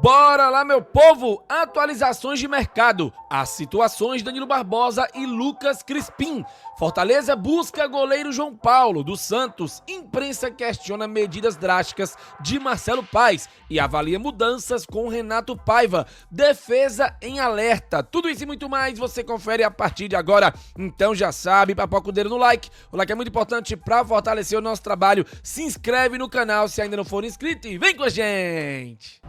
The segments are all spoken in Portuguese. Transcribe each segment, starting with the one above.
Bora lá, meu povo! Atualizações de mercado. As situações Danilo Barbosa e Lucas Crispim. Fortaleza busca goleiro João Paulo do Santos. Imprensa questiona medidas drásticas de Marcelo Paes e avalia mudanças com Renato Paiva. Defesa em alerta. Tudo isso e muito mais você confere a partir de agora. Então já sabe, papoca o dedo no like. O like é muito importante para fortalecer o nosso trabalho. Se inscreve no canal se ainda não for inscrito e vem com a gente!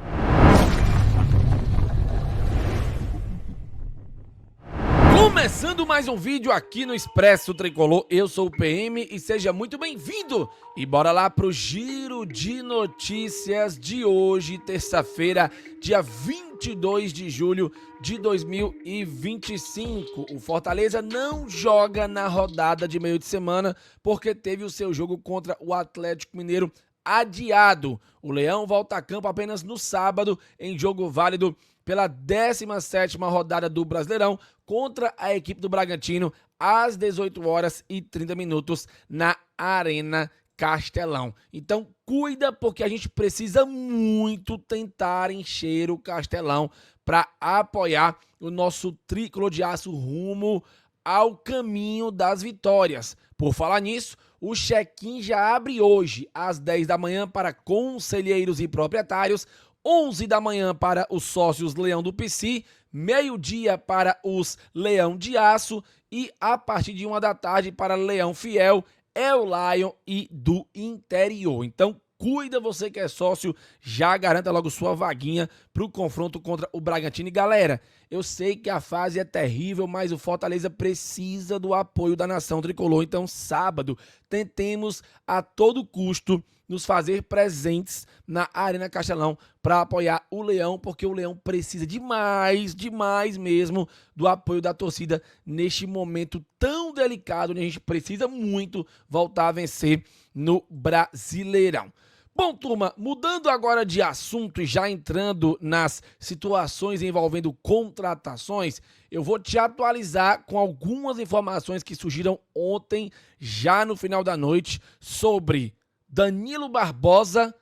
Começando mais um vídeo aqui no Expresso Tricolor, eu sou o PM e seja muito bem-vindo! E bora lá pro giro de notícias de hoje, terça-feira, dia 22 de julho de 2025. O Fortaleza não joga na rodada de meio de semana porque teve o seu jogo contra o Atlético Mineiro adiado. O Leão volta a campo apenas no sábado em jogo válido pela 17ª rodada do Brasileirão contra a equipe do Bragantino às 18h30 na Arena Castelão. Então cuida porque a gente precisa muito tentar encher o Castelão para apoiar o nosso tricolor de aço rumo ao caminho das vitórias. Por falar nisso, o check-in já abre hoje às 10 da manhã para conselheiros e proprietários, 11 da manhã para os sócios Leão do PC, meio-dia para os Leão de Aço e a partir de 1 da tarde para Leão Fiel, El Lion e do Interior. Então cuida você que é sócio, já garanta logo sua vaguinha para o confronto contra o Bragantino. E galera, eu sei que a fase é terrível, mas o Fortaleza precisa do apoio da nação tricolor. Então sábado, tentemos a todo custo nos fazer presentes na Arena Castelão para apoiar o Leão, porque o Leão precisa demais mesmo do apoio da torcida neste momento tão delicado, onde a gente precisa muito voltar a vencer no Brasileirão. Bom, turma, mudando agora de assunto e já entrando nas situações envolvendo contratações, eu vou te atualizar com algumas informações que surgiram ontem, já no final da noite, sobre Danilo Barbosa,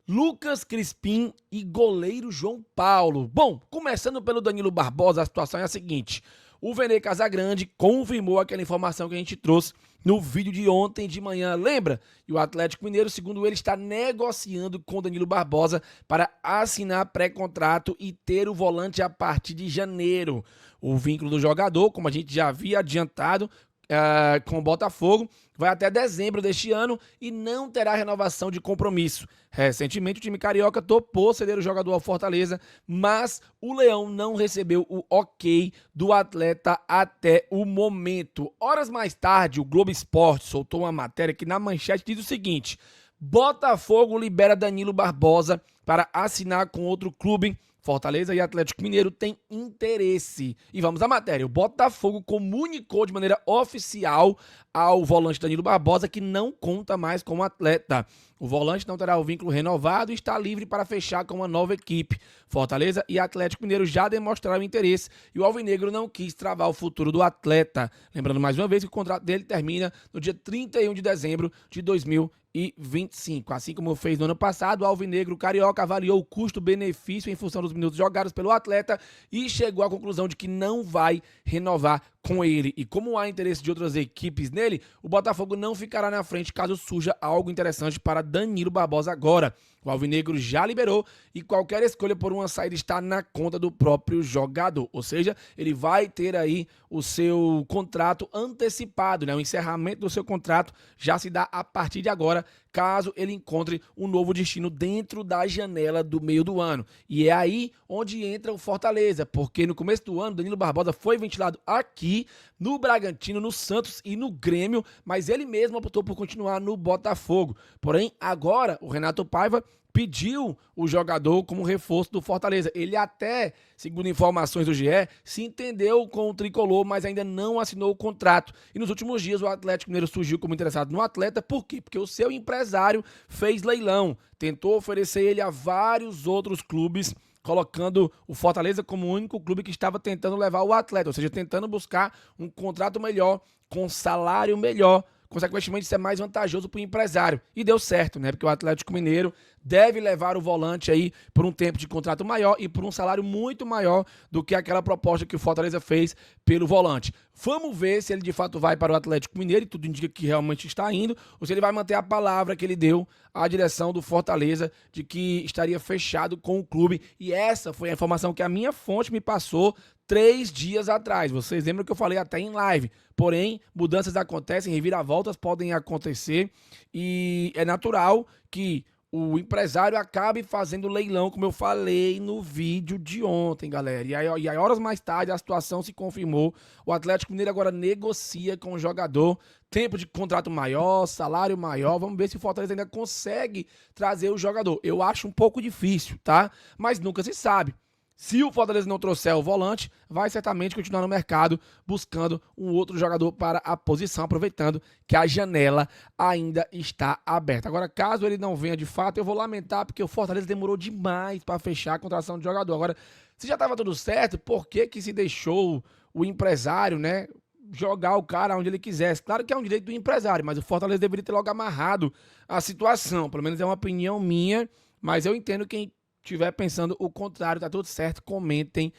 Lucas Crispim e goleiro João Paulo. Bom, começando pelo Danilo Barbosa, a situação é a seguinte: o Vene Casagrande confirmou aquela informação que a gente trouxe no vídeo de ontem de manhã, lembra? E o Atlético Mineiro, segundo ele, está negociando com Danilo Barbosa para assinar pré-contrato e ter o volante a partir de janeiro. O vínculo do jogador, como a gente já havia adiantado, com o Botafogo, vai até dezembro deste ano e não terá renovação de compromisso. Recentemente o time carioca topou ceder o jogador ao Fortaleza, mas o Leão não recebeu o ok do atleta até o momento. Horas mais tarde, o Globo Esporte soltou uma matéria que na manchete diz o seguinte: Botafogo libera Danilo Barbosa para assinar com outro clube. Fortaleza e Atlético Mineiro têm interesse. E vamos à matéria. O Botafogo comunicou de maneira oficial ao volante Danilo Barbosa que não conta mais com o atleta. O volante não terá o vínculo renovado e está livre para fechar com uma nova equipe. Fortaleza e Atlético Mineiro já demonstraram interesse e o alvinegro não quis travar o futuro do atleta. Lembrando mais uma vez que o contrato dele termina no dia 31 de dezembro de 2025. Assim como fez no ano passado, o alvinegro carioca avaliou o custo-benefício em função dos minutos jogados pelo atleta e chegou à conclusão de que não vai renovar com ele. E como há interesse de outras equipes nele, o Botafogo não ficará na frente caso surja algo interessante para Danilo Barbosa agora. O alvinegro já liberou e qualquer escolha por uma saída está na conta do próprio jogador. Ou seja, ele vai ter aí o seu contrato antecipado, né? O encerramento do seu contrato já se dá a partir de agora, caso ele encontre um novo destino dentro da janela do meio do ano. E é aí onde entra o Fortaleza, porque no começo do ano, Danilo Barbosa foi ventilado aqui, no Bragantino, no Santos e no Grêmio, mas ele mesmo optou por continuar no Botafogo. Porém, agora, o Renato Paiva pediu o jogador como reforço do Fortaleza. Ele até, segundo informações do GE, se entendeu com o tricolor, mas ainda não assinou o contrato. E nos últimos dias o Atlético Mineiro surgiu como interessado no atleta. Por quê? Porque o seu empresário fez leilão, tentou oferecer ele a vários outros clubes, colocando o Fortaleza como o único clube que estava tentando levar o atleta, ou seja, tentando buscar um contrato melhor, com salário melhor, consequentemente isso é mais vantajoso para o empresário. E deu certo, né? Porque o Atlético Mineiro deve levar o volante aí por um tempo de contrato maior e por um salário muito maior do que aquela proposta que o Fortaleza fez pelo volante. Vamos ver se ele de fato vai para o Atlético Mineiro, e tudo indica que realmente está indo, ou se ele vai manter a palavra que ele deu à direção do Fortaleza de que estaria fechado com o clube. E essa foi a informação que a minha fonte me passou 3 dias atrás. Vocês lembram que eu falei até em live. Porém, mudanças acontecem, reviravoltas podem acontecer e é natural que o empresário acabe fazendo leilão, como eu falei no vídeo de ontem, galera. E aí, horas mais tarde, a situação se confirmou. O Atlético Mineiro agora negocia com o jogador. Tempo de contrato maior, salário maior. Vamos ver se o Fortaleza ainda consegue trazer o jogador. Eu acho um pouco difícil, tá? Mas nunca se sabe. Se o Fortaleza não trouxer o volante, vai certamente continuar no mercado buscando um outro jogador para a posição, aproveitando que a janela ainda está aberta. Agora, caso ele não venha de fato, eu vou lamentar, porque o Fortaleza demorou demais para fechar a contratação de jogador. Agora, se já estava tudo certo, por que se deixou o empresário, né, jogar o cara onde ele quisesse? Claro que é um direito do empresário, mas o Fortaleza deveria ter logo amarrado a situação. Pelo menos é uma opinião minha, mas eu entendo quem estiver pensando o contrário, tá tudo certo, comentem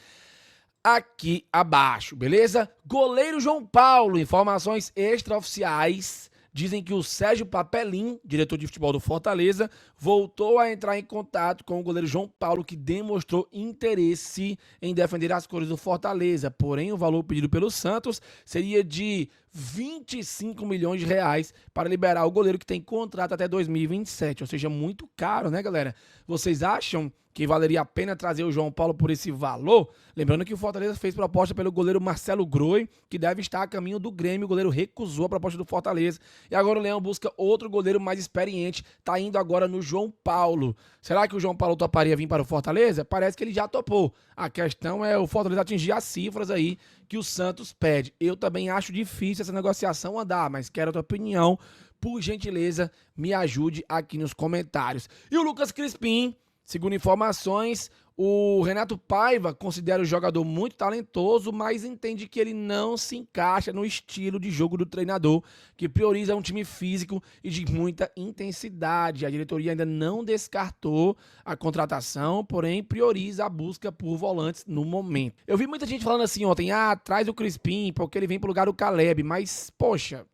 aqui abaixo, beleza? Goleiro João Paulo, informações extraoficiais dizem que o Sérgio Papelim, diretor de futebol do Fortaleza, voltou a entrar em contato com o goleiro João Paulo, que demonstrou interesse em defender as cores do Fortaleza. Porém, o valor pedido pelo Santos seria de 25 milhões de reais para liberar o goleiro, que tem contrato até 2027. Ou seja, muito caro, né, galera? Vocês acham que valeria a pena trazer o João Paulo por esse valor? Lembrando que o Fortaleza fez proposta pelo goleiro Marcelo Groi, que deve estar a caminho do Grêmio. O goleiro recusou a proposta do Fortaleza. E agora o Leão busca outro goleiro mais experiente. Tá indo agora no João Paulo. Será que o João Paulo toparia vir para o Fortaleza? Parece que ele já topou. A questão é o Fortaleza atingir as cifras aí que o Santos pede. Eu também acho difícil essa negociação andar, mas quero a tua opinião. Por gentileza, me ajude aqui nos comentários. E o Lucas Crispim, segundo informações, o Renato Paiva considera o jogador muito talentoso, mas entende que ele não se encaixa no estilo de jogo do treinador, que prioriza um time físico e de muita intensidade. A diretoria ainda não descartou a contratação, porém prioriza a busca por volantes no momento. Eu vi muita gente falando assim ontem, traz o Crispim porque ele vem pro lugar do Caleb, mas, poxa,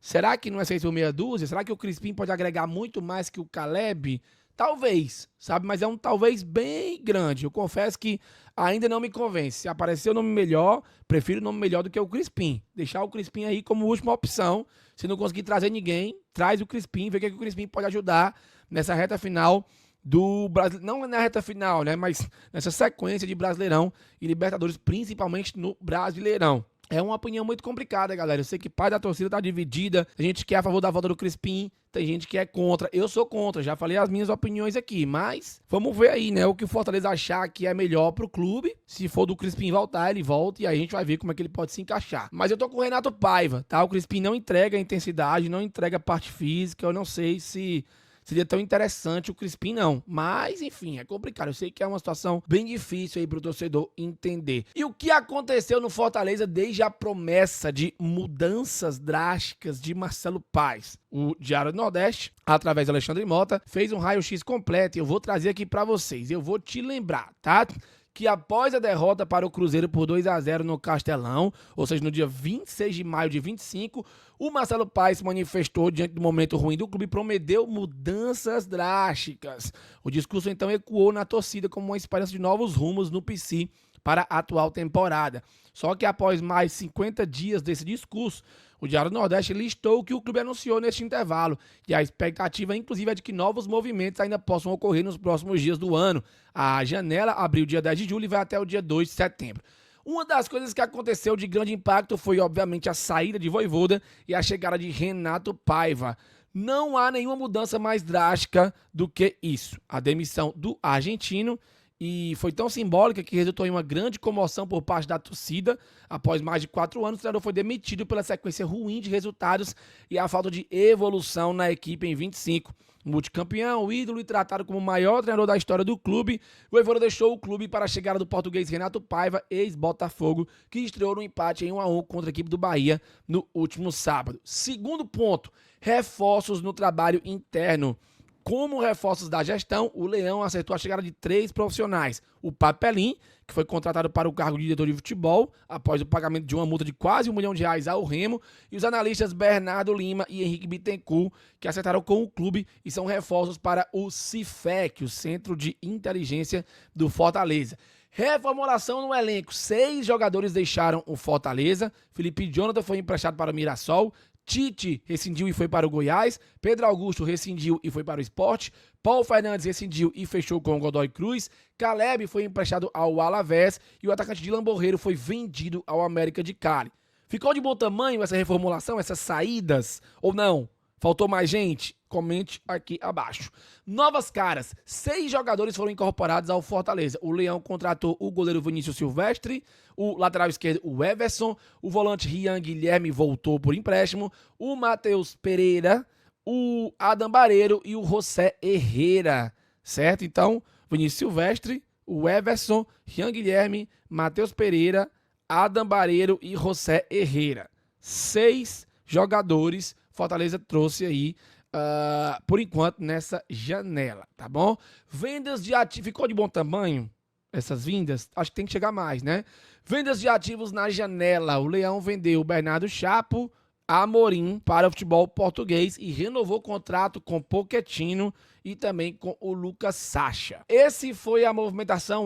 será que não é 6 por meia dúzia? Será que o Crispim pode agregar muito mais que o Caleb? Talvez, sabe? Mas é um talvez bem grande. Eu confesso que ainda não me convence. Se aparecer o nome melhor, prefiro o nome melhor do que o Crispim. Deixar o Crispim aí como última opção. Se não conseguir trazer ninguém, traz o Crispim, vê o que o Crispim pode ajudar nessa reta final do Brasileirão. Não na reta final, né? Mas nessa sequência de Brasileirão e Libertadores, principalmente no Brasileirão. É uma opinião muito complicada, galera. Eu sei que parte da torcida tá dividida. Tem gente que é a favor da volta do Crispim, tem gente que é contra. Eu sou contra, já falei as minhas opiniões aqui. Mas vamos ver aí, né? O que o Fortaleza achar que é melhor pro clube. Se for do Crispim voltar, ele volta e aí a gente vai ver como é que ele pode se encaixar. Mas eu tô com o Renato Paiva, tá? O Crispim não entrega intensidade, não entrega parte física. Eu não sei se seria tão interessante o Crispim, não. Mas, enfim, é complicado. Eu sei que é uma situação bem difícil aí pro torcedor entender. E o que aconteceu no Fortaleza desde a promessa de mudanças drásticas de Marcelo Paes? O Diário do Nordeste, através do Alexandre Mota, fez um raio-x completo e eu vou trazer aqui pra vocês. Eu vou te lembrar, tá? Que após a derrota para o Cruzeiro por 2-0 no Castelão, ou seja, no dia 26 de maio de 25, o Marcelo Paes se manifestou diante do momento ruim do clube e prometeu mudanças drásticas. O discurso então ecoou na torcida como uma esperança de novos rumos no PC para a atual temporada. Só que após mais 50 dias desse discurso, o Diário do Nordeste listou o que o clube anunciou neste intervalo, e a expectativa, inclusive, é de que novos movimentos ainda possam ocorrer nos próximos dias do ano. A janela abriu dia 10 de julho e vai até o dia 2 de setembro. Uma das coisas que aconteceu de grande impacto foi, obviamente, a saída de Vojvoda e a chegada de Renato Paiva. Não há nenhuma mudança mais drástica do que isso. A demissão do argentino e foi tão simbólica que resultou em uma grande comoção por parte da torcida. Após mais de 4 anos, o treinador foi demitido pela sequência ruim de resultados e a falta de evolução na equipe em 25. Multicampeão, ídolo e tratado como o maior treinador da história do clube, o Vojvoda deixou o clube para a chegada do português Renato Paiva, ex-Botafogo, que estreou no empate em 1-1 contra a equipe do Bahia no último sábado. Segundo ponto, reforços no trabalho interno. Como reforços da gestão, o Leão acertou a chegada de 3 profissionais. O Papelim, que foi contratado para o cargo de diretor de futebol, após o pagamento de uma multa de quase R$1 milhão ao Remo, e os analistas Bernardo Lima e Henrique Bittencourt, que acertaram com o clube e são reforços para o CIFEC, o Centro de Inteligência do Fortaleza. Reformulação no elenco. 6 jogadores deixaram o Fortaleza. Felipe Jonathan foi emprestado para o Mirassol. Tite rescindiu e foi para o Goiás, Pedro Augusto rescindiu e foi para o Sport, Paulo Fernandes rescindiu e fechou com o Godoy Cruz, Caleb foi emprestado ao Alavés e o atacante Dylan Borreiro foi vendido ao América de Cali. Ficou de bom tamanho essa reformulação, essas saídas ou não? Faltou mais gente? Comente aqui abaixo. Novas caras. 6 jogadores foram incorporados ao Fortaleza. O Leão contratou o goleiro Vinícius Silvestre, o lateral esquerdo o Everson, o volante Rian Guilherme voltou por empréstimo, o Matheus Pereira, o Adam Bareiro e o José Herrera, certo? Então, Vinícius Silvestre, o Everson, Rian Guilherme, Matheus Pereira, Adam Bareiro e José Herrera. 6 jogadores Fortaleza trouxe aí, por enquanto, nessa janela, tá bom? Vendas de ativos, ficou de bom tamanho essas vindas? Acho que tem que chegar mais, né? Vendas de ativos na janela. O Leão vendeu o Bernardo Chapo, Amorim para o futebol português e renovou o contrato com Pochettino e também com o Lucas Sacha. Essa foi a movimentação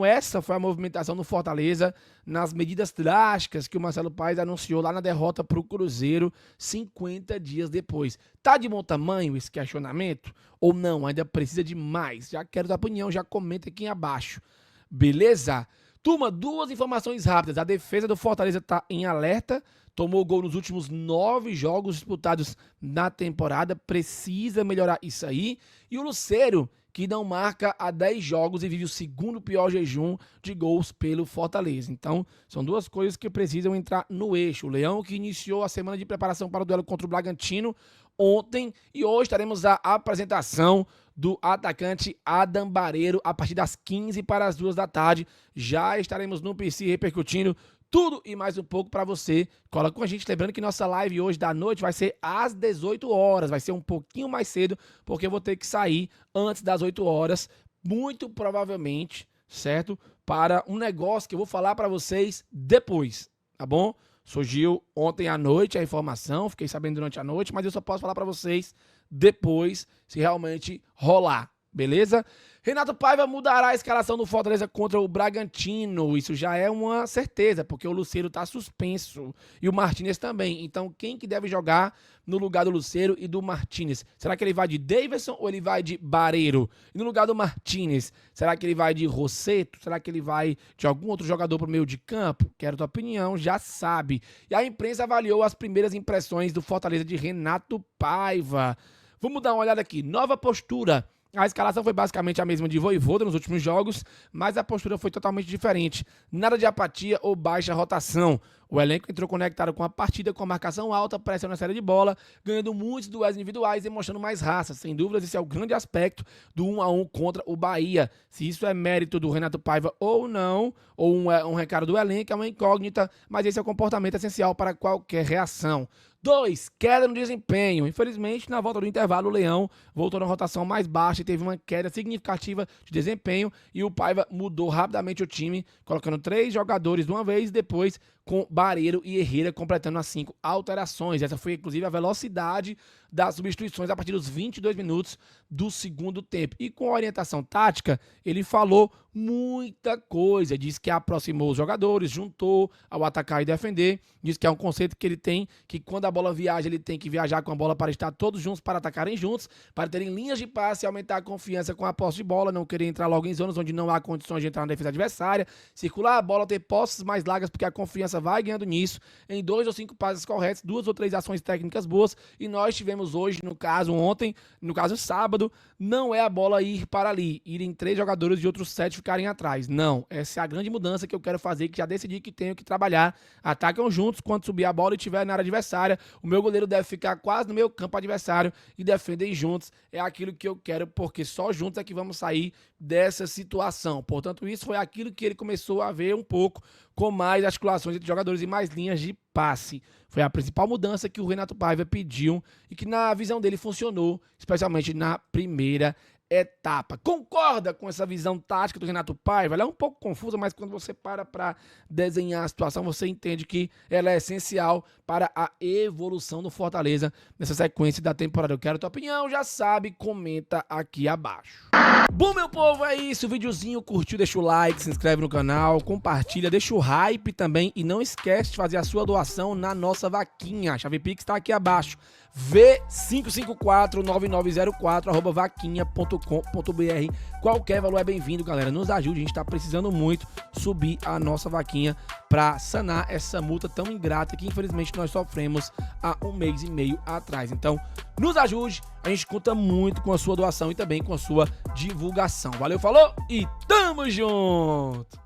no Fortaleza, nas medidas drásticas que o Marcelo Paes anunciou lá na derrota para o Cruzeiro 50 dias depois. Tá de bom tamanho esse questionamento? Ou não? Ainda precisa de mais? Já quero dar opinião, já comenta aqui abaixo. Beleza? Turma, 2 informações rápidas. A defesa do Fortaleza está em alerta. Tomou gol nos últimos 9 jogos disputados na temporada. Precisa melhorar isso aí. E o Lucero, que não marca há 10 jogos e vive o segundo pior jejum de gols pelo Fortaleza. Então, são 2 coisas que precisam entrar no eixo. O Leão, que iniciou a semana de preparação para o duelo contra o Bragantino ontem. E hoje teremos a apresentação do atacante Adam Bareiro a partir das 15 para as 2 da tarde. Já estaremos no PC repercutindo tudo e mais um pouco para você. Cola com a gente, lembrando que nossa live hoje da noite vai ser às 18 horas, vai ser um pouquinho mais cedo, porque eu vou ter que sair antes das 8 horas, muito provavelmente, certo? Para um negócio que eu vou falar para vocês depois, tá bom? Surgiu ontem à noite a informação, fiquei sabendo durante a noite, mas eu só posso falar para vocês depois, se realmente rolar, beleza? Renato Paiva mudará a escalação do Fortaleza contra o Bragantino. Isso já é uma certeza, porque o Lucero está suspenso e o Martínez também. Então, quem que deve jogar no lugar do Lucero e do Martínez? Será que ele vai de Davidson ou ele vai de Bareiro? E no lugar do Martínez, será que ele vai de Rosseto? Será que ele vai de algum outro jogador para o meio de campo? Quero tua opinião, já sabe. E a imprensa avaliou as primeiras impressões do Fortaleza de Renato Paiva. Vamos dar uma olhada aqui. Nova postura. A escalação foi basicamente a mesma de Vojvoda nos últimos jogos, mas a postura foi totalmente diferente. Nada de apatia ou baixa rotação. O elenco entrou conectado com a partida com a marcação alta, pressão na saída de bola, ganhando muitos duelos individuais e mostrando mais raça. Sem dúvidas, esse é o grande aspecto do 1-1 contra o Bahia. Se isso é mérito do Renato Paiva ou não, ou um recado do elenco, é uma incógnita, mas esse é o comportamento essencial para qualquer reação. 2, queda no desempenho. Infelizmente, na volta do intervalo, o Leão voltou na rotação mais baixa e teve uma queda significativa de desempenho e o Paiva mudou rapidamente o time, colocando 3 jogadores de uma vez e depois com Bareiro e Herrera completando as 5 alterações. Essa foi, inclusive, a velocidade das substituições a partir dos 22 minutos do segundo tempo. E com a orientação tática, ele falou muita coisa. Disse que aproximou os jogadores, juntou ao atacar e defender. Disse que é um conceito que ele tem, que quando a bola viaja, ele tem que viajar com a bola para estar todos juntos, para atacarem juntos, para terem linhas de passe e aumentar a confiança com a posse de bola, não querer entrar logo em zonas onde não há condições de entrar na defesa adversária, circular a bola, ter posses mais largas, porque a confiança vai ganhando nisso, em 2 ou 5 passes corretos, 2 ou 3 ações técnicas boas, e nós tivemos hoje, no caso ontem, no caso sábado, não é a bola ir para ali, ir em 3 jogadores e outros 7 ficarem atrás. Não, essa é a grande mudança que eu quero fazer, que já decidi que tenho que trabalhar. Atacam juntos, quando subir a bola e estiver na área adversária, o meu goleiro deve ficar quase no meu campo adversário e defender juntos. É aquilo que eu quero, porque só juntos é que vamos sair dessa situação. Portanto, isso foi aquilo que ele começou a ver um pouco com mais articulações entre jogadores e mais linhas de passe. Foi a principal mudança que o Renato Paiva pediu e que na visão dele funcionou, especialmente na primeira etapa. Concorda com essa visão tática do Renato Paiva? Ela é um pouco confusa, mas quando você para desenhar a situação, você entende que ela é essencial para a evolução do Fortaleza nessa sequência da temporada. Eu quero a tua opinião, já sabe, comenta aqui abaixo. Bom, meu povo, é isso. O videozinho curtiu, deixa o like, se inscreve no canal, compartilha, deixa o hype também e não esquece de fazer a sua doação na nossa vaquinha. A chave Pix está aqui abaixo. v5549904@vaquinha.com.br. Qualquer valor é bem-vindo, galera. Nos ajude, a gente tá precisando muito subir a nossa vaquinha para sanar essa multa tão ingrata que infelizmente nós sofremos há 1 mês e meio atrás. Então, nos ajude, a gente conta muito com a sua doação e também com a sua divulgação. Valeu, falou e tamo junto!